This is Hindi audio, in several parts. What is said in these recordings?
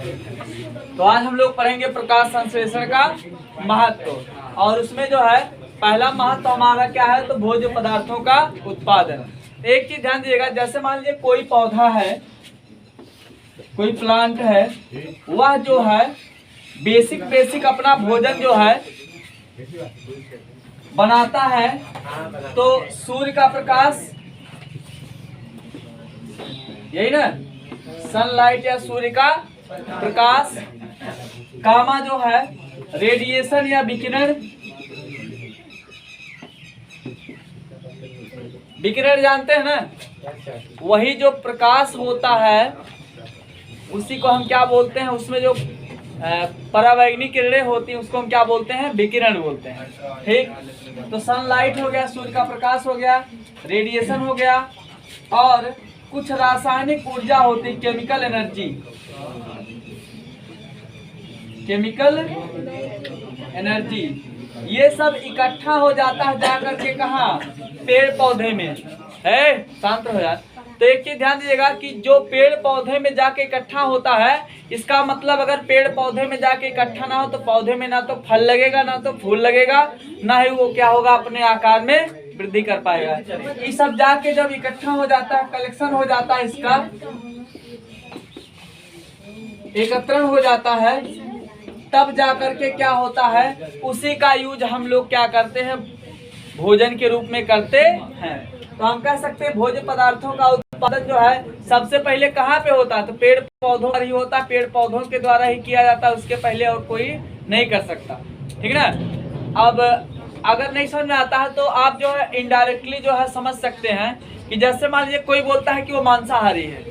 तो आज हम लोग पढ़ेंगे प्रकाश संश्लेषण का महत्व। और उसमें जो है पहला महत्व हमारा क्या है, तो भोज्य पदार्थों का उत्पादन। एक चीज ध्यान दीजिएगा, जैसे मान लीजिए कोई पौधा है, कोई प्लांट है, वह जो है बेसिक अपना भोजन जो है बनाता है। तो सूर्य का प्रकाश, यही ना, सनलाइट या सूर्य का प्रकाश, गामा जो है रेडिएशन या विकिरण, विकिरण जानते हैं ना, वही जो प्रकाश होता है उसी को हम क्या बोलते हैं, उसमें जो परावैंगिक किरणें होती हैं उसको हम क्या बोलते हैं, विकिरण बोलते हैं। ठीक, तो सनलाइट हो गया, सूर्य का प्रकाश हो गया, रेडिएशन हो गया, और कुछ रासायनिक ऊर्जा होती, केमिकल एनर्जी, केमिकल एनर्जी, ये सब इकट्ठा हो जाता है जाकर के कहाँ, पेड़ पौधे में। है, शांत हो यार। तो एक चीज ध्यान दीजिएगा कि जो पेड़ पौधे में जाके इकट्ठा होता है, इसका मतलब अगर पेड़ पौधे में जाके इकट्ठा ना हो तो पौधे में ना तो फल लगेगा, ना तो फूल लगेगा, ना ही वो क्या होगा, अपने आकार में वृद्धि कर पाएगा। ये सब जाके जब इकट्ठा हो जाता है, कलेक्शन हो जाता है, इसका एकत्रण हो जाता है, तब जाकर के क्या होता है, उसी का यूज हम लोग क्या करते हैं, भोजन के रूप में करते हैं। तो हम कह सकते हैं भोज्य पदार्थों का उत्पादन जो है सबसे पहले कहाँ पे होता है, तो पेड़ पौधों पर ही होता है, पेड़ पौधों के द्वारा ही किया जाता है, उसके पहले और कोई नहीं कर सकता। ठीक है ना। अब अगर नहीं समझ में आता है तो आप जो है इनडायरेक्टली जो है समझ सकते हैं कि जैसे मान लीजिए कोई बोलता है कि वो मांसाहारी है,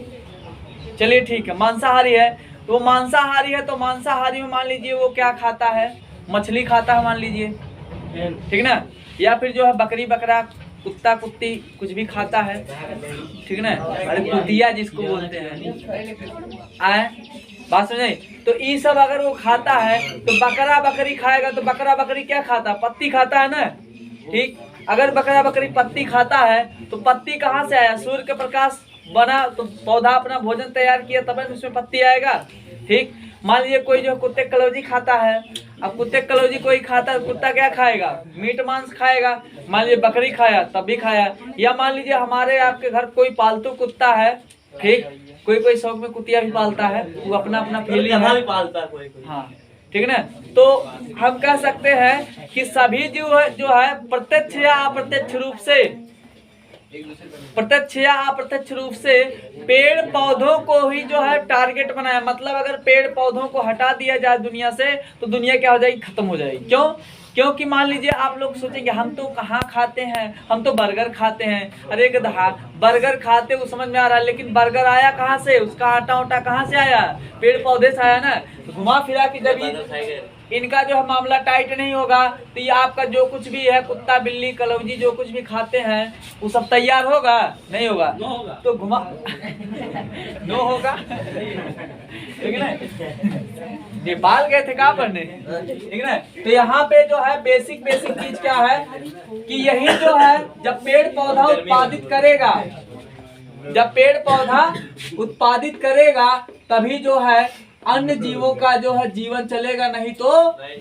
चलिए ठीक है, मांसाहारी है, तो वो मांसाहारी है, तो मांसाहारी में मान लीजिए वो क्या खाता है, मछली खाता है मान लीजिए, ठीक ना, या फिर जो है बकरी बकरा, कुत्ता कुत्ती कुछ भी खाता है, ठीक ना, अरे कुतिया जिसको बोलते हैं, आए बात समझे। तो ये सब अगर वो खाता है तो बकरा बकरी खाएगा, तो बकरा बकरी क्या खाता है, पत्ती खाता है ना। ठीक, अगर बकरा बकरी पत्ती खाता है तो पत्ती कहाँ से आया, सूर्य के प्रकाश बना तो पौधा अपना भोजन तैयार किया, तब उसमें पत्ती आएगा। ठीक, मान लीजिए कोई जो कुत्ते कलौजी खाता है, अब कुत्ते कलौजी कोई खाता है, कुत्ता क्या खाएगा, मीट मांस खाएगा। मान लीजिए बकरी खाया तब भी खाया, या मान लीजिए हमारे आपके घर कोई पालतू कुत्ता है, ठीक, कोई शौक में कुतिया भी पालता है, वो अपना अपना फीलिंग है, पालता है कोई। हाँ, ठीक है ना। तो हम कह सकते हैं कि सभी जीव जो है प्रत्यक्ष या अप्रत्यक्ष रूप से, प्रत्यक्ष या अप्रत्यक्ष रूप से पेड़ पौधों को ही जो है टारगेट बनाया। मतलब अगर पेड़ पौधों को हटा दिया जाए दुनिया से तो दुनिया क्या हो जाएगी, खत्म हो जाएगी। क्यों? क्योंकि मान लीजिए आप लोग सोचेंगे हम तो कहाँ खाते हैं, हम तो बर्गर खाते हैं। अरे गधा, बर्गर खाते वो समझ में आ रहा है, लेकिन बर्गर आया कहाँ से, उसका आटा उटा कहाँ से आया, पेड़ पौधे से आया ना। तो घुमा फिरा के जब इनका जो है मामला टाइट नहीं होगा तो ये आपका जो कुछ भी है, कुत्ता बिल्ली कलौजी जो कुछ भी खाते हैं वो सब तैयार होगा, नहीं होगा, तो घुमा नो होगा। ठीक है ना, नेपाल गए थे कहाँ पढ़ने, ठीक है ना। तो यहाँ पे जो है बेसिक चीज क्या है कि यही जो है जब पेड़ पौधा उत्पादित करेगा, जब पेड़ पौधा उत्पादित करेगा तभी जो है अन्य जीवों का जो है जीवन चलेगा, नहीं तो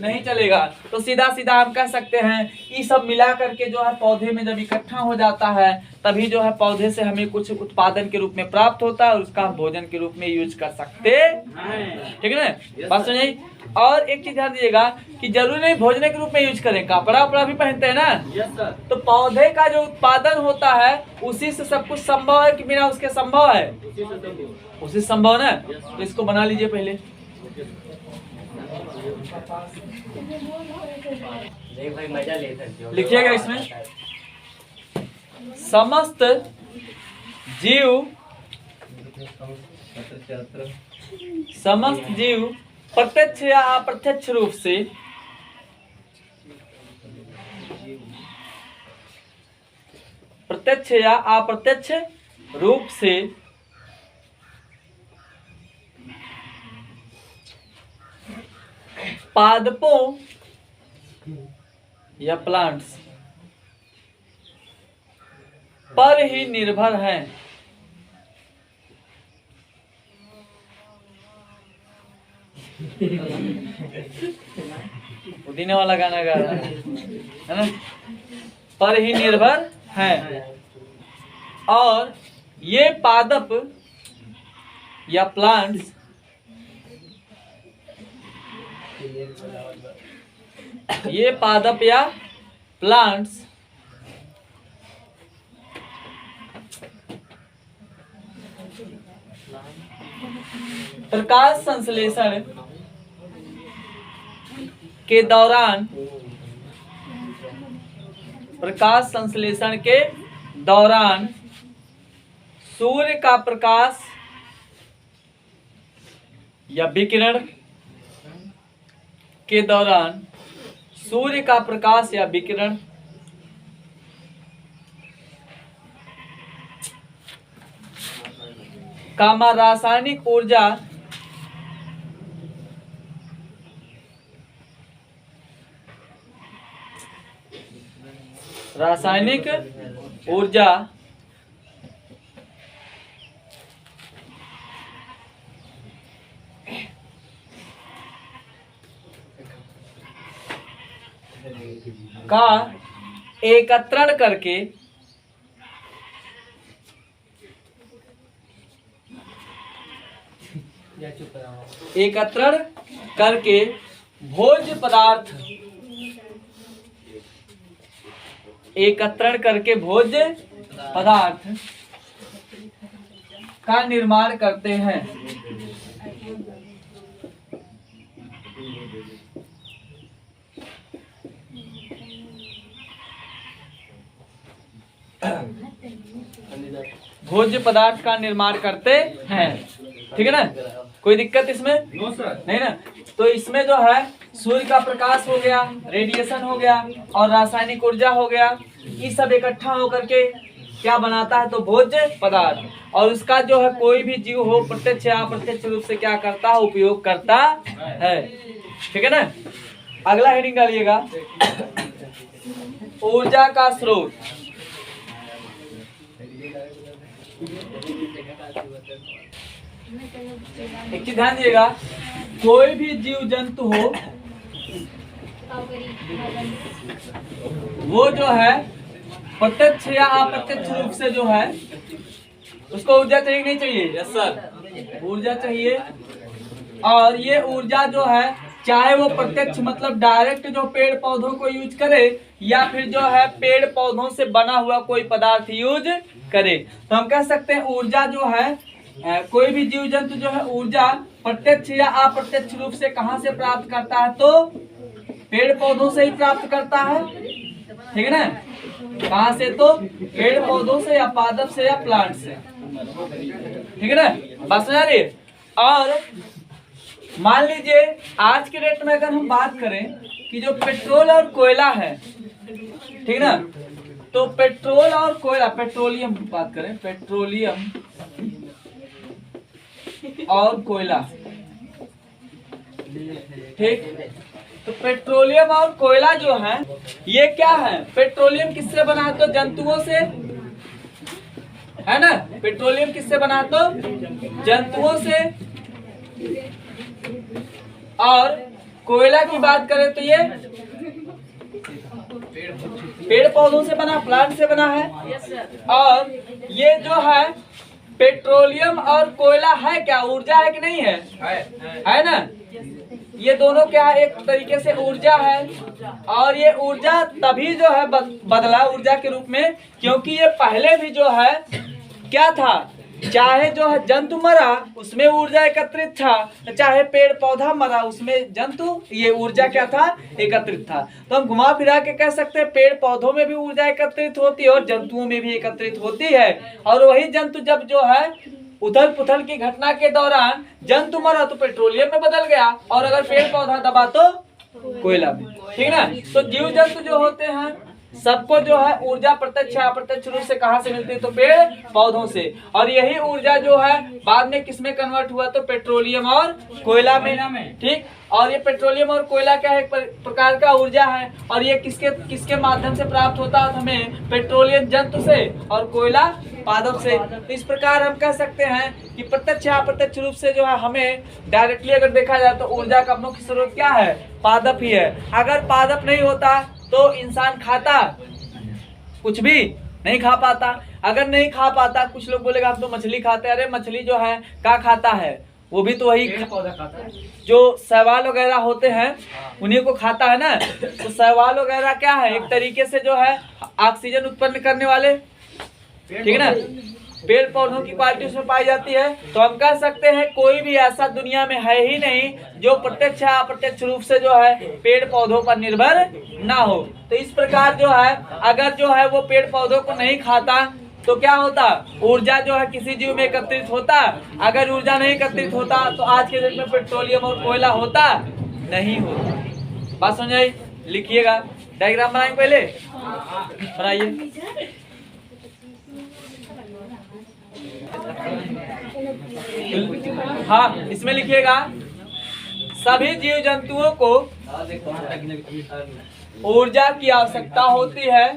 नहीं चलेगा। तो सीधा सीधा हम कह सकते हैं ये सब मिला करके जो है पौधे में जब इकट्ठा हो जाता है तभी जो है पौधे से हमें कुछ उत्पादन के रूप में प्राप्त होता है और उसका हम भोजन के रूप में यूज कर सकते हैं। ठीक है ना, बात समझिए। और एक चीज ध्यान दीजिएगा कि जरूरी नहीं भोजन के रूप में यूज करें, कपड़ा उपड़ा भी पहनते हैं ना। Yes sir. तो पौधे का जो उत्पादन होता है उसी से सब कुछ संभव है कि बिना उसके संभव है, उसी संभव ना। तो इसको बना लीजिए पहले, भाई मजा ले सकते हो। लिखिएगा इसमें समस्त जीव प्रत्यक्ष या अप्रत्यक्ष रूप से प्रत्यक्ष या अप्रत्यक्ष रूप से पादपों या प्लांट्स पर ही निर्भर हैं। पुदीने वाला गाना गा रहा है ना, पर ही निर्भर है। और ये पादप या प्लांट्स प्रकाश संश्लेषण के दौरान सूर्य का प्रकाश या विकिरण के दौरान सूर्य का प्रकाश या विकिरण कामा रासायनिक ऊर्जा का एकत्रण करके भोज्य पदार्थ का निर्माण करते हैं। भोज्य पदार्थ का निर्माण करते हैं, ठीक है ना। कोई दिक्कत इसमें नहीं ना। तो इसमें जो है सूर्य का प्रकाश हो गया, रेडिएशन हो गया और रासायनिक ऊर्जा हो गया, ये सब इकट्ठा होकर के क्या बनाता है, तो भोज्य पदार्थ। और उसका जो है कोई भी जीव हो प्रत्यक्ष या अप्रत्यक्ष रूप से क्या करता है, उपयोग करता है, ठीक है ना। अगला हेडिंग डालिएगा, ऊर्जा का स्रोत। एक चीज ध्यान दीजिएगा, कोई भी जीव जंतु हो वो जो है प्रत्यक्ष या अप्रत्यक्ष रूप से जो है उसको ऊर्जा चाहिए नहीं चाहिए? यस सर, ऊर्जा चाहिए। और ये ऊर्जा जो है चाहे वो प्रत्यक्ष मतलब डायरेक्ट जो पेड़ पौधों को यूज करे या फिर जो है पेड़ पौधों से बना हुआ कोई पदार्थ यूज करे, तो हम कह सकते हैं ऊर्जा जो है कोई भी जीव जंतु जो है ऊर्जा प्रत्यक्ष या अप्रत्यक्ष रूप से कहां से प्राप्त करता है, तो पेड़ पौधों से ही प्राप्त करता है, ठीक है ना। कहां से, तो पेड़ पौधों से या पादप से या प्लांट से, ठीक है ना। बात समझ आ रही है। और मान लीजिए आज के डेट में अगर हम बात करें कि जो पेट्रोल और कोयला है, ठीक ना, तो पेट्रोल और कोयला, पेट्रोलियम बात करें, पेट्रोलियम और कोयला, ठीक। तो पेट्रोलियम और कोयला जो है ये क्या है, पेट्रोलियम किससे बना है, तो जंतुओं से, है ना। पेट्रोलियम किससे बना, तो जंतुओं से। और कोयला की बात करें तो ये पेड़ पौधों से बना, प्लांट से बना है। और ये जो है पेट्रोलियम और कोयला है क्या, ऊर्जा है कि नहीं है ना। ये दोनों क्या है, एक तरीके से ऊर्जा है। और ये ऊर्जा तभी जो है बदला ऊर्जा के रूप में, क्योंकि ये पहले भी जो है क्या था, चाहे जो है जंतु मरा उसमें ऊर्जा एकत्रित था, चाहे पेड़ पौधा मरा उसमें जंतु ये ऊर्जा क्या था, एकत्रित था। तो हम घुमा फिरा के कह सकते हैं पेड़ पौधों में भी ऊर्जा एकत्रित होती है और जंतुओं में भी एकत्रित होती है। और वही जंतु जब जो है उथल पुथल की घटना के दौरान जंतु मरा तो पेट्रोलियम में बदल गया, और अगर पेड़ पौधा दबा तो कोयला में, ठीक ना। तो जीव जंतु जो होते हैं सबको जो है ऊर्जा प्रत्यक्ष या अप्रत्यक्ष रूप से कहाँ से मिलती है, तो पेड़ पौधों से। और यही ऊर्जा जो है बाद में किसमें कन्वर्ट हुआ, तो पेट्रोलियम और कोयला में। ठीक, और ये पेट्रोलियम और कोयला क्या है, एक प्रकार का ऊर्जा है। और ये किसके किसके माध्यम से प्राप्त होता है हमें, पेट्रोलियम जंतु से और कोयला पादप से। तो इस प्रकार हम कह सकते हैं कि प्रत्यक्ष या अप्रत्यक्ष रूप से जो है हमें डायरेक्टली अगर देखा जाए तो ऊर्जा का मुख्य स्रोत क्या है, पादप ही है। अगर पादप नहीं होता तो इंसान खाता कुछ भी नहीं खा पाता। अगर नहीं खा पाता, कुछ लोग बोलेगा हम तो मछली खाते हैं, अरे मछली जो है क्या खाता है, वो भी तो वही पौधा खाता है, जो शैवाल वगैरह होते हैं उन्हीं को खाता है ना। तो शैवाल वगैरह क्या है, एक तरीके से जो है ऑक्सीजन उत्पन्न करने वाले, ठीक है ना, पेड़ पौधों की क्वालिटी उसमें पाई जाती है। तो हम कह सकते हैं कोई भी ऐसा दुनिया में है ही नहीं जो प्रत्यक्ष या अप्रत्यक्ष रूप से जो है पेड़ पौधों पर निर्भर ना हो। तो इस प्रकार जो है अगर जो है वो पेड़ पौधों को नहीं खाता तो क्या होता, ऊर्जा जो है किसी जीव में एकत्रित होता। अगर ऊर्जा नहीं एकत्रित होता तो आज के डेट में पेट्रोलियम और कोयला होता नहीं होता। बात समझ आई, लिखिएगा, डायग्राम बनाएंगे, पहले बनाइए। हाँ, इसमें लिखिएगा सभी जीव जंतुओं को ऊर्जा की आवश्यकता होती है।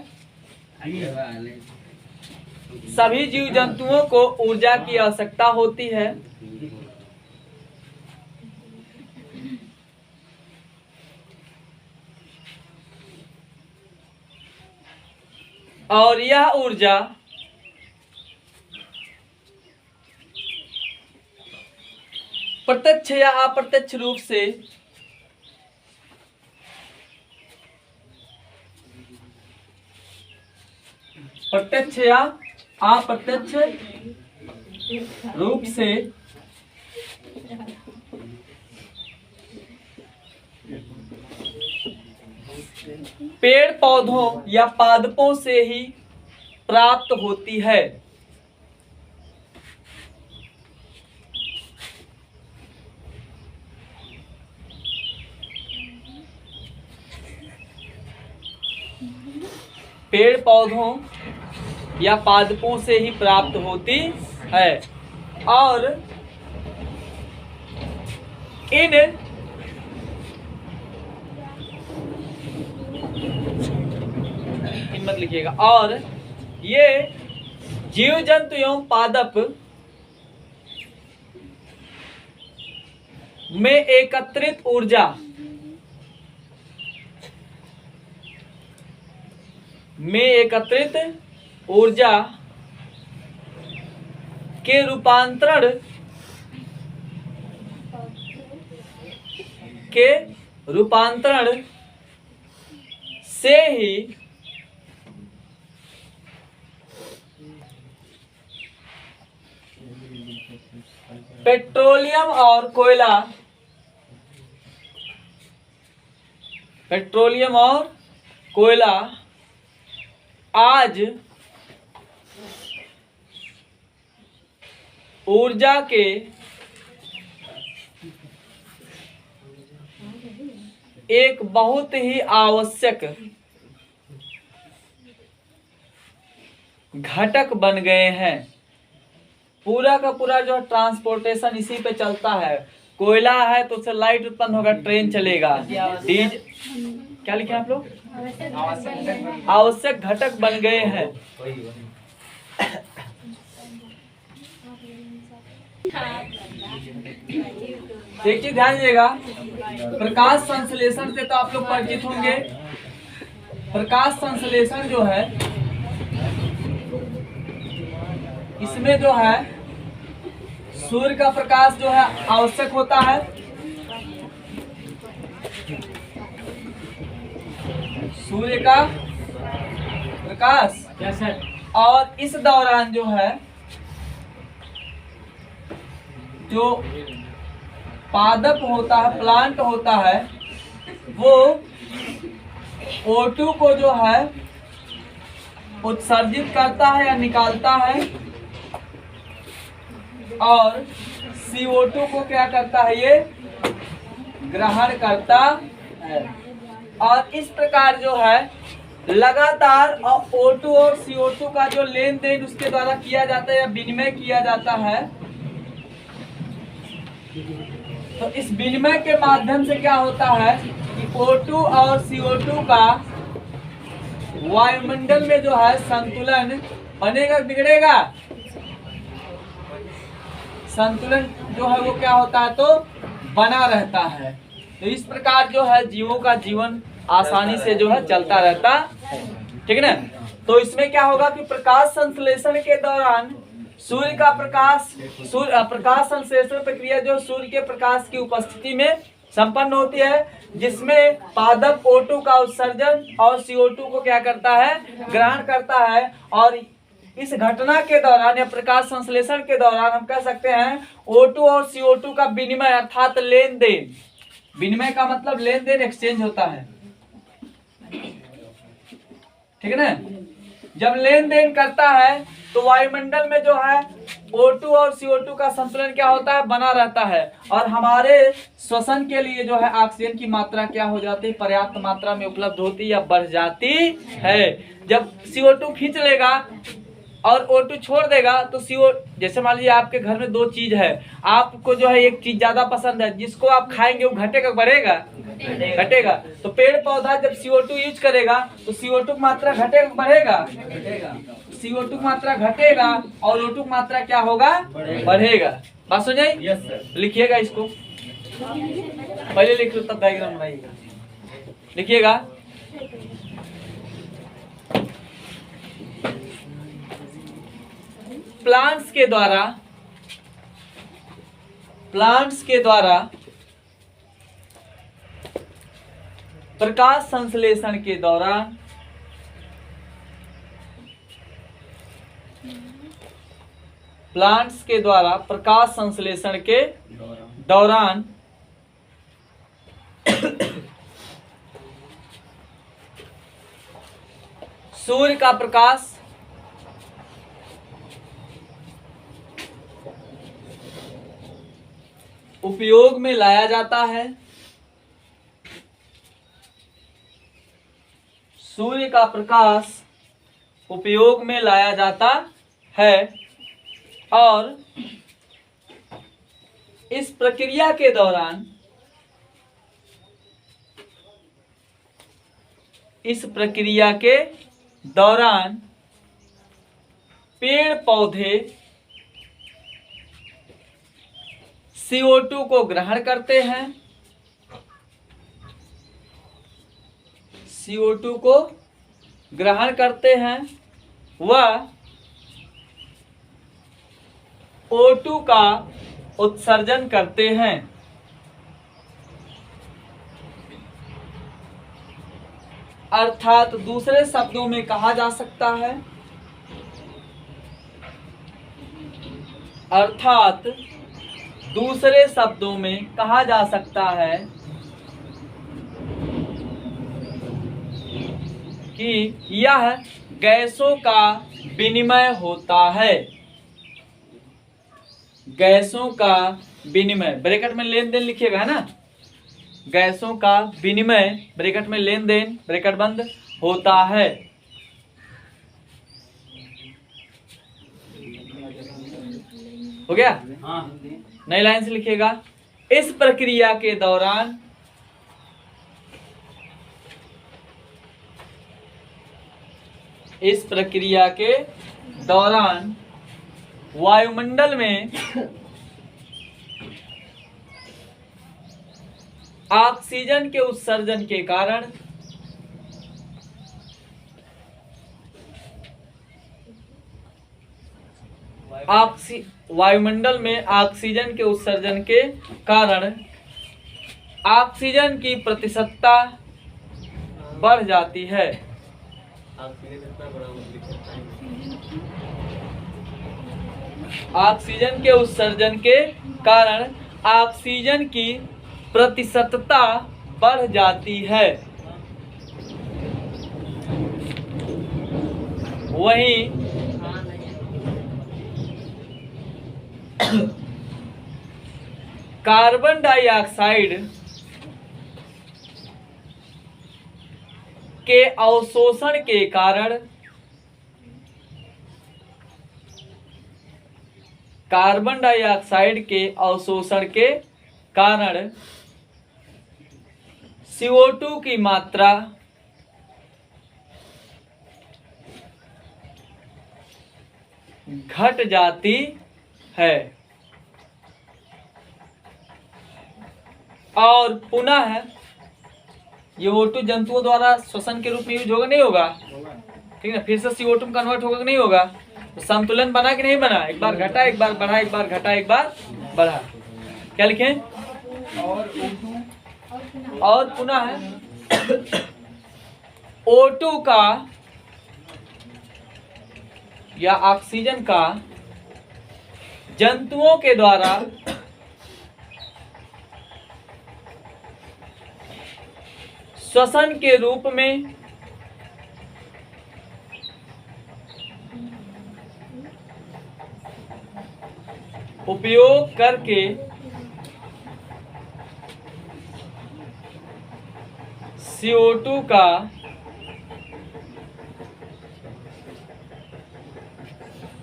सभी जीव जंतुओं को ऊर्जा की आवश्यकता होती है और यह ऊर्जा प्रत्यक्ष या अप्रत्यक्ष रूप से प्रत्यक्ष या अप्रत्यक्ष रूप से पेड़ पौधों या पादपों से ही प्राप्त होती है। पेड़ पौधों या पादपों से ही प्राप्त होती है और इन मत लिखिएगा। और ये जीव जंतु एवं पादप में एकत्रित ऊर्जा के रूपांतरण से ही पेट्रोलियम और कोयला आज ऊर्जा के एक बहुत ही आवश्यक घटक बन गए हैं। पूरा का पूरा जो ट्रांसपोर्टेशन इसी पे चलता है। कोयला है तो उससे लाइट उत्पन्न होगा, ट्रेन चलेगा। डीज क्या लिखे आप लोग, आवश्यक घटक बन गए हैं। एक चीज ध्यान दीजिएगा, प्रकाश संश्लेषण से तो आप लोग परिचित होंगे। प्रकाश संश्लेषण जो है इसमें जो है सूर्य का प्रकाश जो है आवश्यक होता है। सूर्य का प्रकाश और इस दौरान जो है जो पादप होता है, प्लांट होता है, वो O2 को जो है उत्सर्जित करता है या निकालता है और CO2 को क्या करता है, ये ग्रहण करता है। और इस प्रकार जो है लगातार O2 और CO2 का जो लेन देन उसके द्वारा किया जाता है या विनिमय किया जाता है, तो इस विनिमय के माध्यम से क्या होता है कि O2 और CO2 का वायुमंडल में जो है संतुलन बनेगा, बिगड़ेगा। संतुलन जो है वो क्या होता है, तो बना रहता है। तो इस प्रकार जो है जीवों का जीवन आसानी से जो है चलता रहता है, ठीक है ना। तो इसमें क्या होगा कि प्रकाश संश्लेषण के दौरान सूर्य का प्रकाश संश्लेषण प्रक्रिया जो सूर्य के प्रकाश की उपस्थिति में संपन्न होती है, जिसमें पादप O2 का उत्सर्जन और CO2 को क्या करता है, ग्रहण करता है। और इस घटना के दौरान या प्रकाश संश्लेषण के दौरान हम कह सकते हैं O2 और CO2 का विनिमय अर्थात लेन देन, विनिमय का मतलब लेन देन, एक्सचेंज होता है, ठीक है ना। जब लेन देन करता है तो वायुमंडल में जो है O2 और CO2 का संतुलन क्या होता है, बना रहता है। और हमारे श्वसन के लिए जो है ऑक्सीजन की मात्रा क्या हो जाती है, पर्याप्त मात्रा में उपलब्ध होती है या बढ़ जाती है। जब CO2 खींच लेगा और O2 छोड़ देगा तो जैसे मान लीजिए आपके घर में दो चीज है, आपको जो है एक चीज ज्यादा पसंद है, जिसको आप खाएंगे वो घटेगा बढ़ेगा, घटेगा। तो पेड़ पौधा जब CO2 यूज करेगा तो CO2 की मात्रा घटेगा बढ़ेगा, CO2 की मात्रा घटेगा और O2 की मात्रा क्या होगा, बढ़ेगा। बात समझ आई? Yes sir. लिखिएगा इसको, पहले लिख लो तब डायग्राम बनाइएगा। लिखिएगा प्लांट्स के द्वारा प्रकाश संश्लेषण के दौरान प्लांट्स के द्वारा प्रकाश संश्लेषण के दौरान सूर्य का प्रकाश उपयोग में लाया जाता है। सूर्य का प्रकाश उपयोग में लाया जाता है और इस प्रक्रिया के दौरान पेड़ पौधे CO2 को ग्रहण करते हैं, CO2 को ग्रहण करते हैं, वह O2 का उत्सर्जन करते हैं। अर्थात दूसरे शब्दों में कहा जा सकता है, कि यह गैसों का विनिमय होता है। गैसों का विनिमय, ब्रैकेट में लेन देन लिखिएगा, है ना। गैसों का विनिमय, ब्रैकेट में लेन देन, ब्रैकेट बंद, होता है। हो गया? हाँ। नई लाइन से लिखिएगा, इस प्रक्रिया के दौरान वायुमंडल में ऑक्सीजन के उत्सर्जन के कारण वायुमंडल में ऑक्सीजन के उत्सर्जन के कारण ऑक्सीजन की प्रतिशतता बढ़ जाती है। ऑक्सीजन के उत्सर्जन के कारण ऑक्सीजन की प्रतिशतता बढ़ जाती है। वहीं कार्बन डाइऑक्साइड के अवशोषण के कारण कार्बन डाइऑक्साइड के अवशोषण के कारण CO2 की मात्रा घट जाती है और पुनः ये O2 जंतुओं द्वारा श्वसन के रूप में यूज होगा नहीं होगा, ठीक है, फिर से CO2 में कन्वर्ट होगा कि नहीं होगा, तो संतुलन बना कि नहीं बना, एक बार घटा एक बार बढ़ा, एक बार घटा एक बार बढ़ा, क्या लिखें, और पुनः O2 का या ऑक्सीजन का जंतुओं के द्वारा श्वसन के रूप में उपयोग करके CO2 का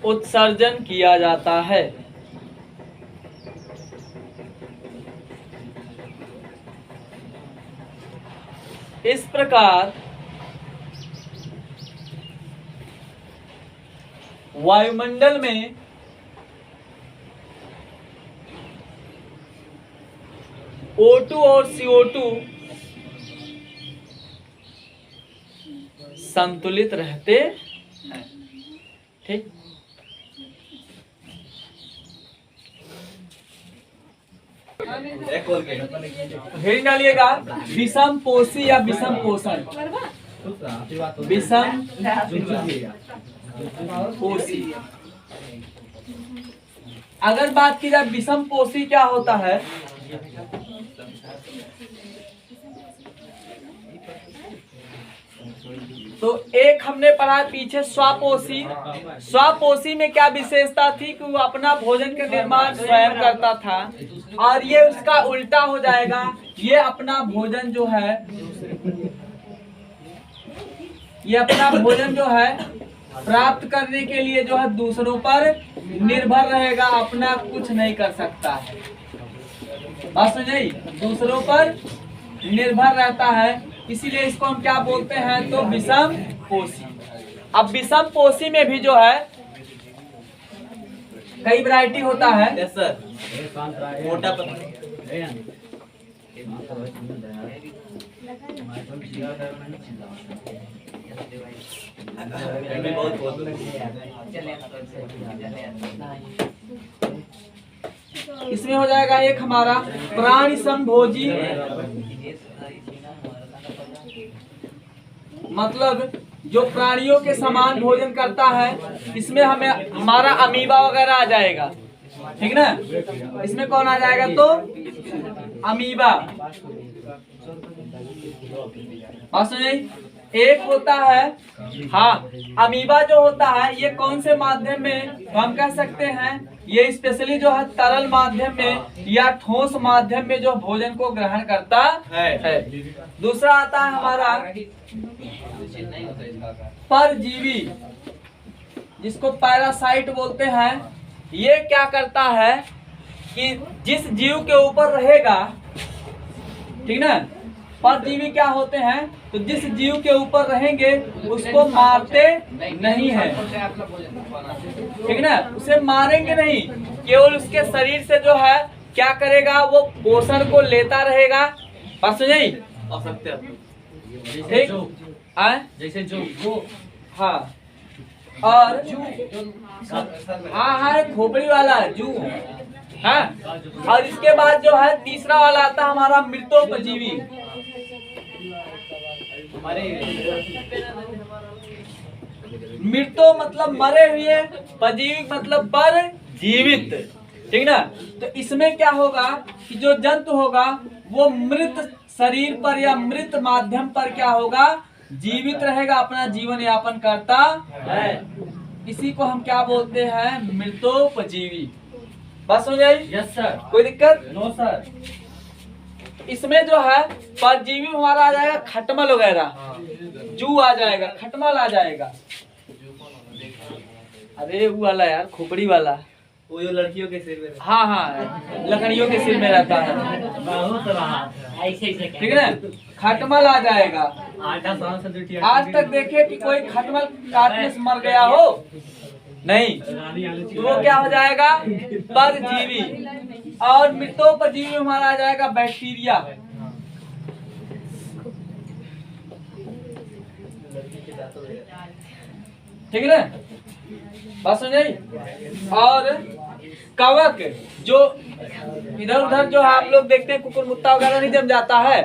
उत्सर्जन किया जाता है। इस प्रकार वायुमंडल में O2 और CO2 संतुलित रहते हैं, ठीक। हेडिंग डालिएगा विषम पोषी या विषम पोषण, विषम पोषी। अगर बात की जाए विषम पोषी क्या होता है, तो एक हमने पढ़ा पीछे स्वापोषी। स्वापोषी में क्या विशेषता थी कि वो अपना भोजन का निर्माण स्वयं करता था, और ये उसका उल्टा हो जाएगा, ये अपना भोजन जो है, ये अपना भोजन जो है प्राप्त करने के लिए जो है दूसरों पर निर्भर रहेगा, अपना कुछ नहीं कर सकता है, बात समझे, दूसरों पर निर्भर रहता है, इसीलिए इसको हम क्या बोलते हैं, तो विषम पोषी। अब विषम पोषी में भी जो है कई वैरायटी होता है। यस सर, मोटा इसमें हो जाएगा एक हमारा प्राणी संभोजी, मतलब जो प्राणियों के समान भोजन करता है, इसमें हमें हमारा अमीबा वगैरह आ जाएगा, ठीक ना, इसमें कौन आ जाएगा, तो अमीबा। एक होता है, हाँ, अमीबा जो होता है ये कौन से माध्यम में, तो हम कह सकते हैं ये स्पेशली जो है तरल माध्यम में या ठोस माध्यम में जो भोजन को ग्रहण करता है। दूसरा आता है हमारा परजीवी, जिसको पैरासाइट बोलते हैं। ये क्या करता है कि जिस जीव के ऊपर रहेगा, ठीक ना, परजीवी क्या होते हैं, तो जिस जीव के ऊपर रहेंगे उसको मारते नहीं है, ठीक ना, उसे मारेंगे नहीं, केवल उसके शरीर से जो है क्या करेगा, वो पोषण को लेता रहेगा, बात समझे, ठीक, जैसे जो, हाँ, और हाँ हाँ खोपड़ी वाला जू, हाँ, और इसके बाद जो है तीसरा वाला आता है हमारा मृतोपजीवी। मृतो मतलब मरे हुए, पजीवी मतलब पर जीवित, ठीक ना। तो इसमें क्या होगा कि जो जंतु होगा वो मृत शरीर पर या मृत माध्यम पर क्या होगा, जीवित रहेगा, अपना जीवन यापन करता है। इसी को हम क्या बोलते हैं, मृतोपजीवी। बस हो जाए, यस सर, कोई दिक्कत, नो सर। इसमें जो है परजीवी हमारा आ जाएगा खटमल वगैरह, जू आ जाएगा, खटमल आ जाएगा। अरे वो वाला यार, खोपड़ी वाला, वो जो लड़कियों के सिर में, हाँ हाँ, लकड़ियों के सिर में रहता है, ठीक है ना। खटमल आ जाएगा। आज तक देखे कि कोई खटमल काटने से मर गया हो? नहीं। तो वो क्या हो जाएगा? परजीवी। और मृतोपजीवी हमारा आ जाएगा बैक्टीरिया। ठीक है ना, बात समझ। और कवक, जो इधर उधर जो है आप लोग देखते हैं कुकुर मुत्ता वगैरह नहीं जम जाता है,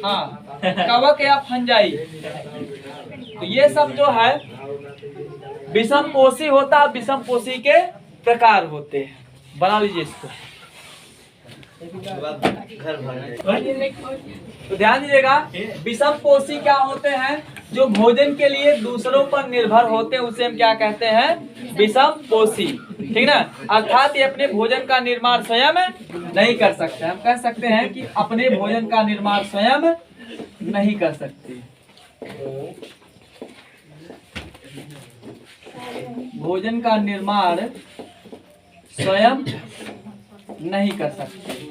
हाँ, कवक या फंजाई, तो ये सब जो है विषम पोषी होता है। विषम पोषी के प्रकार होते हैं, बना लीजिए इसको। तो ध्यान दीजिएगा, विषम पोषी क्या होते हैं? जो भोजन के लिए दूसरों पर निर्भर होते हैं, उसे हम क्या कहते हैं? विषम पोषी, ठीक ना। अर्थात ये अपने भोजन का निर्माण स्वयं नहीं कर सकते। हम कह सकते हैं कि अपने भोजन का निर्माण स्वयं नहीं कर सकते। भोजन का निर्माण स्वयं नहीं कर सकते।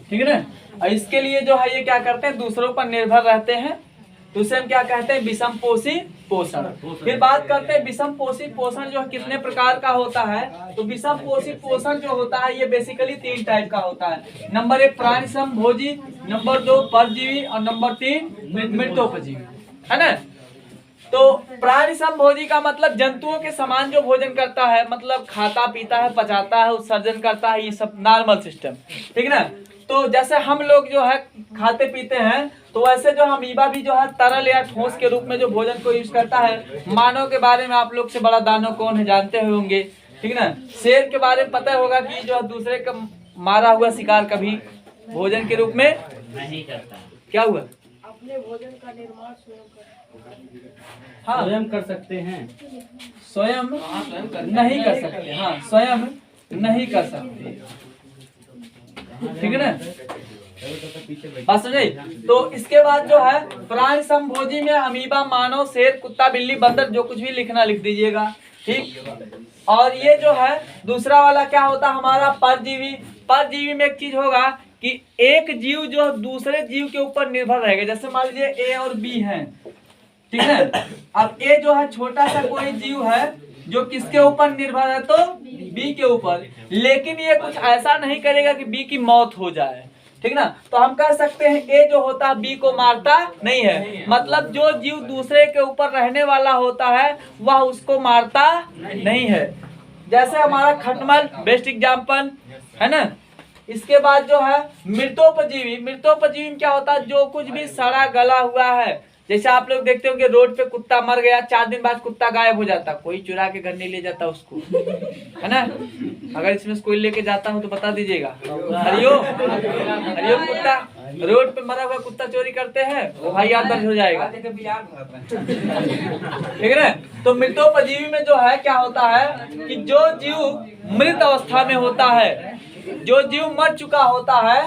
ठीक है ना। और इसके लिए जो है ये क्या करते हैं? दूसरों पर निर्भर रहते हैं, तो उसे हम क्या कहते हैं? विषम पोषी पोषण। फिर बात करते हैं विषम पोषी पोषण जो कितने प्रकार का होता है। तो विषम पोषी पोषण जो होता है ये बेसिकली 3 टाइप का होता है। नंबर 1 प्राणी समभोजी, नंबर 2 परजीवी, और नंबर 3 मृतोपजीवी, है ना। तो प्राणी समभोजी का मतलब जंतुओं के समान जो भोजन करता है, मतलब खाता पीता है, पचाता है, उत्सर्जन करता है, ये सब नॉर्मल सिस्टम, ठीक ना। तो जैसे हम लोग जो है खाते पीते हैं, तो वैसे जो अमीबा भी जो है तरल या ठोस के रूप में जो भोजन को यूज करता है। मानव के बारे में आप लोग से बड़ा दानव कौन है जानते होंगे, ठीक ना। शेर के बारे में पता होगा कि जो दूसरे का मारा हुआ शिकार कभी भोजन के रूप में नहीं करता। क्या हुआ? अपने भोजन का निर्माण स्वयं कर सकते हैं, स्वयं नहीं कर सकते, हाँ स्वयं नहीं कर सकते, ठीक है ना। बात समझे। तो इसके बाद जो है प्राणी समभोजी में अमीबा, मानव, शेर, कुत्ता, बिल्ली, बंदर, जो कुछ भी लिखना लिख दीजिएगा, ठीक। और ये जो है दूसरा वाला क्या होता है हमारा? परजीवी। परजीवी में एक चीज होगा कि एक जीव जो दूसरे जीव के ऊपर निर्भर रहेगा। जैसे मान लीजिए ए और बी हैं, ठीक है। अब ए जो है छोटा सा कोई जीव है जो किसके ऊपर निर्भर है? तो बी के ऊपर। लेकिन ये कुछ ऐसा नहीं करेगा कि बी की मौत हो जाए, ठीक ना। तो हम कह सकते हैं ए जो होता है बी को मारता नहीं है। मतलब जो जीव दूसरे के ऊपर रहने वाला होता है वह उसको मारता नहीं है। जैसे हमारा खटमल बेस्ट एग्जाम्पल है ना। इसके बाद जो है मृतोपजीवी। मृतोपजीवी में क्या होता है? जो कुछ भी सड़ा गला हुआ है, जैसे आप लोग देखते होंगे रोड पे कुत्ता मर गया, 4 दिन बाद कुत्ता गायब हो जाता, कोई चुरा के घर नहीं ले जाता उसको, है ना। अगर इसमें कोई लेके जाता हूँ तो बता दीजिएगा। हरिओम हरिओम। कुत्ता रोड पे मरा हुआ कुत्ता चोरी करते हैं, वो भाई याद दर्ज हो जाएगा, ठीक है ना। तो मृतोपजीवी में जो है क्या होता है कि जो जीव मृत अवस्था में होता है, जो जीव मर चुका होता है,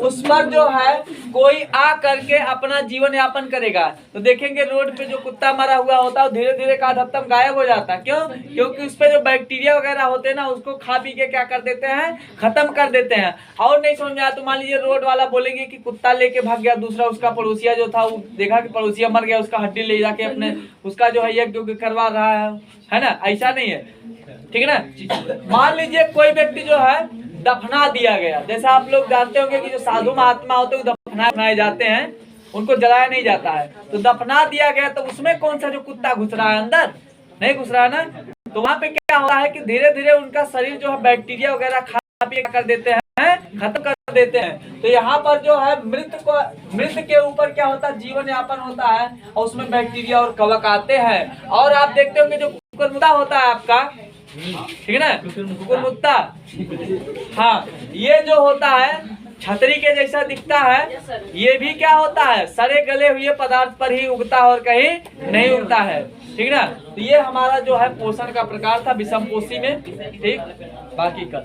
उस पर जो है कोई आ करके अपना जीवन यापन करेगा। तो देखेंगे रोड पे जो कुत्ता मरा हुआ होता है धीरे धीरे का धप्तम गायब हो जाता है। क्यों? क्योंकि उस पे जो बैक्टीरिया वगैरह होते हैं ना, उसको खा पी के क्या कर देते हैं? खत्म कर देते हैं। और नहीं समझ में आया तो मान लीजिए रोड वाला बोलेंगे कि कुत्ता लेके भाग गया, दूसरा उसका पड़ोसिया जो था वो देखा कि पड़ोसिया मर गया, उसका हड्डी ले जाके अपने उसका जो है यज्ञ करवा रहा है ना। ऐसा नहीं है, ठीक है ना। मान लीजिए कोई व्यक्ति जो है दफना दिया गया। जैसे आप लोग जानते होंगे कि जो साधु महात्मा होते हैं दफनाए जाते हैं, उनको जलाया नहीं जाता है। तो दफना दिया गया तो उसमें कौन सा जो कुत्ता घुस रहा है अंदर? नहीं घुस रहा है ना। तो वहाँ पे क्या होता है कि धीरे धीरे उनका शरीर जो है बैक्टीरिया वगैरह खा पी कर देते हैं, खत्म कर देते हैं। तो यहाँ पर जो है मृत के ऊपर क्या होता है? जीवन यापन होता है, और उसमें बैक्टीरिया और कवक आते हैं। और आप देखते होंगे जो कुकुरमुत्ता होता है आपका, ठीक है ना, कुकुरमुत्ता, हाँ, ये जो होता है छतरी के जैसा दिखता है, ये भी क्या होता है? सड़े गले हुए पदार्थ पर ही उगता और कहीं नहीं उगता है, ठीक ना। तो ये हमारा जो है पोषण का प्रकार था विषम पोषी में, ठीक। बाकी का